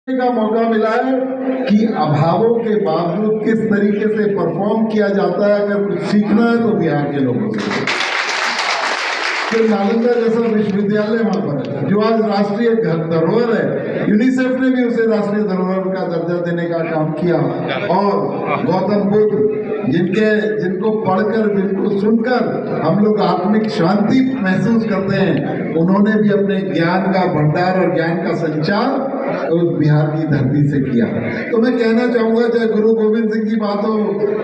का मौका मिला है कि अभावों के बावजूद किस तरीके से परफॉर्म किया जाता है। अगर कुछ सीखना है तो बिहार के लोगों से। तो नालंदा जैसा विश्वविद्यालय वहां पर है जो आज राष्ट्रीय धरोहर है। यूनिसेफ ने भी उसे राष्ट्रीय धरोहर का दर्जा देने का काम किया। और गौतम बुद्ध जिनको पढ़कर, जिनको सुनकर हम लोग आत्मिक शांति महसूस करते हैं, उन्होंने भी अपने ज्ञान का भंडार और ज्ञान का संचार उस बिहार की धरती से किया। तो मैं कहना चाहूंगा, चाहे गुरु गोविंद सिंह की बात हो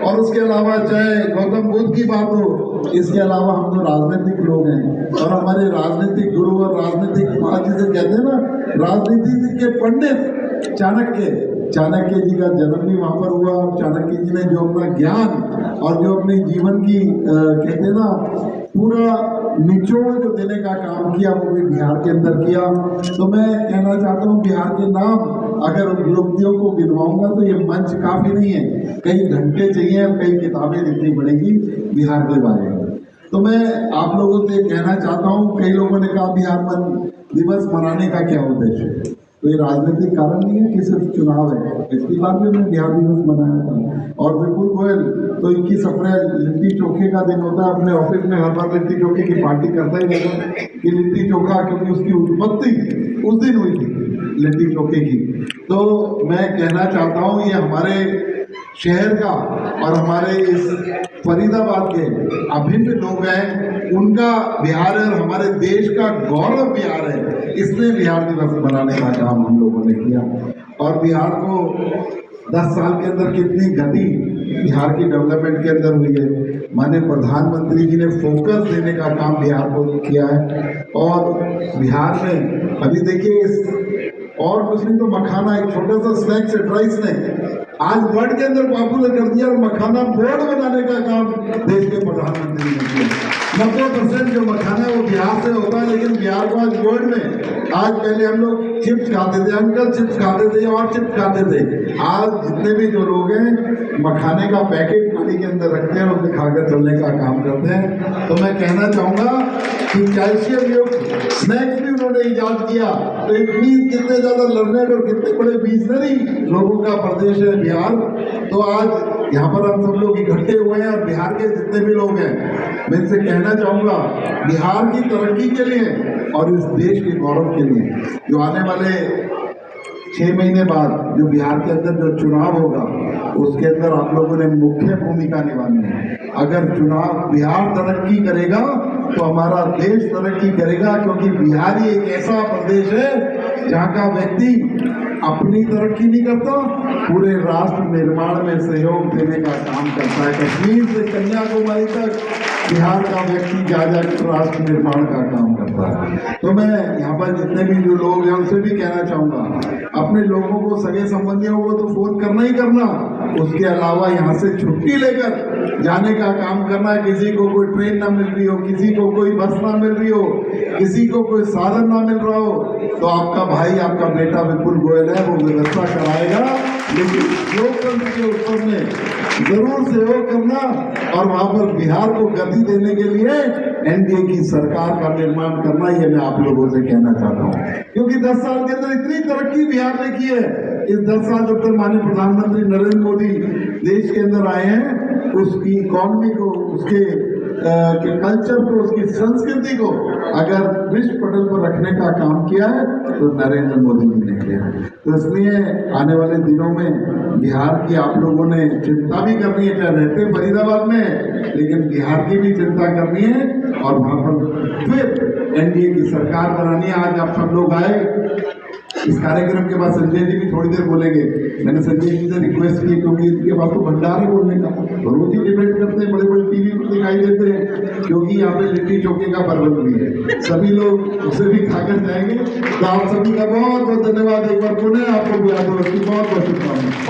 और उसके अलावा चाहे गौतम बुद्ध की बात हो, इसके अलावा हम तो राजनीतिक लोग हैं और हमारे राजनीतिक गुरु और राजनीतिक जिसे कहते हैं ना, राजनीति के पंडित चाणक्य जी का जन्म भी वहां पर हुआ। और चाणक्य जी ने जो अपना ज्ञान और जो अपने जीवन की कहते हैं ना पूरा निचोड़ जो देने का काम किया, वो भी बिहार के अंदर किया। तो मैं कहना चाहता हूँ, बिहार के नाम अगर उपलब्धियों को गिनवाऊंगा तो ये मंच काफी नहीं है, कई घंटे चाहिए और कई किताबें लिखनी पड़ेगी बिहार के बारे में। तो मैं आप लोगों से कहना चाहता हूँ, कई लोगों ने कहा बिहार दिवस मनाने का क्या उद्देश्य है। कोई राजनीतिक कारण नहीं है कि सिर्फ चुनाव है। इसके बाद में मैं बिहार दिवस मनाया था। और विपुल गोयल तो 21 अप्रैल लिट्टी चोखे का दिन होता है, अपने ऑफिस में हर बार लिट्टी चोखे की पार्टी करता ही रहता है कि लिट्टी चोखा, क्योंकि उसकी उत्पत्ति उस दिन हुई थी लिट्टी चोखे की। तो मैं कहना चाहता हूँ, ये हमारे शहर का और हमारे इस फरीदाबाद के अभिन्न लोग हैं, उनका बिहार है और हमारे देश का गौरव बिहार है। इसलिए बिहार दिवस मनाने का काम हम लोगों ने किया। और बिहार को 10 साल के अंदर कितनी गति बिहार की डेवलपमेंट के अंदर हुई है। माननीय प्रधानमंत्री जी ने फोकस देने का काम बिहार को किया है। और बिहार में अभी देखिए, और कुछ नहीं तो मखाना, एक छोटा सा स्नैक्स ड्राइस ने आज वर्ल्ड के अंदर पॉपुलर कर दिया और मखाना बोर्ड बनाने का काम देश के प्रधानमंत्री ने किया। 90% जो मखाना है वो बिहार से होता है, लेकिन बिहार को आज वर्ल्ड में, आज पहले हम लोग चिप्स खाते थे, अंकल चिप्स खाते थे और चिप्स खाते थे, आज जितने भी जो लोग हैं मखाने का पैकेट पानी के अंदर रखते हैं और उसे खाकर चलने का काम करते हैं। तो मैं कहना चाहूंगा कि कैल्शियम युक्त स्नैक्स भी उन्होंने इजाद किया। तो एक कितने ज्यादा लर्नेड और कितने बड़े विजनरी लोगों का प्रदेश है बिहार। तो आज यहाँ पर हम सब लोग इकट्ठे हुए हैं और बिहार के जितने भी लोग हैं, मैं इनसे कहना चाहूंगा, बिहार की तरक्की के लिए और इस देश के गौरव के लिए जो आने वाले 6 महीने बाद जो बिहार के अंदर जो चुनाव होगा, उसके अंदर आप लोगों ने मुख्य भूमिका निभानी है। अगर चुनाव बिहार तरक्की करेगा तो हमारा देश तरक्की करेगा, क्योंकि बिहार ही एक ऐसा प्रदेश है जहाँ का व्यक्ति अपनी तरक्की नहीं करता, पूरे राष्ट्र निर्माण में सहयोग देने का काम करता है। कश्मीर से कन्याकुमारी तक बिहार का व्यक्ति जाकर राष्ट्र निर्माण का काम करता है। तो मैं यहाँ पर जितने भी जो लोग हैं उनसे भी कहना चाहूंगा, अपने लोगों को, सगे संबंधियों को तो फोन करना ही करना, उसके अलावा यहाँ से छुट्टी लेकर जाने का काम करना है। किसी को कोई ट्रेन ना मिल रही हो, किसी को कोई बस ना मिल रही हो, किसी को कोई साधन ना मिल रहा हो, तो आपका भाई, आपका बेटा विपुल गोयल है, वो व्यवस्था कराएगा। लेकिन लोकतंत्र के उत्सव में जरूर सहयोग करना और वहां पर बिहार को गति देने के लिए एनडीए की सरकार का निर्माण करना, ये मैं आप लोगों से कहना चाहता हूँ। क्योंकि 10 साल के अंदर इतनी तरक्की बिहार ने की है। इस 10 साल जब तक माननीय प्रधानमंत्री नरेंद्र मोदी देश के अंदर आए हैं, उसकी इकॉनमी को, उसके कल्चर को, उसकी संस्कृति को अगर विश्व पटल पर रखने का काम किया है तो नरेंद्र मोदी जी ने किया। तो इसलिए आने वाले दिनों में बिहार की आप लोगों ने चिंता भी करनी है, चाहे रहते फरीदाबाद में, लेकिन बिहार की भी चिंता करनी है और वहां पर फिर एनडीए की सरकार बनानी है। आज आप सब लोग आए। इस कार्यक्रम के बाद संजय जी भी थोड़ी देर बोलेंगे। मैंने संजय जी से रिक्वेस्ट की, क्योंकि इनके पास तो भंडार है बोलने का, रोज ही डिबेट करते हैं, बड़े बड़े टीवी पर दिखाई देते हैं, क्योंकि यहाँ पे लिट्टी चोखे का प्रबंध भी है, सभी लोग उसे भी खाकर जाएंगे। तो आप सभी का बहुत बहुत धन्यवाद। एक बार पुनः आपको बहुत बहुत शुभकामनाएं।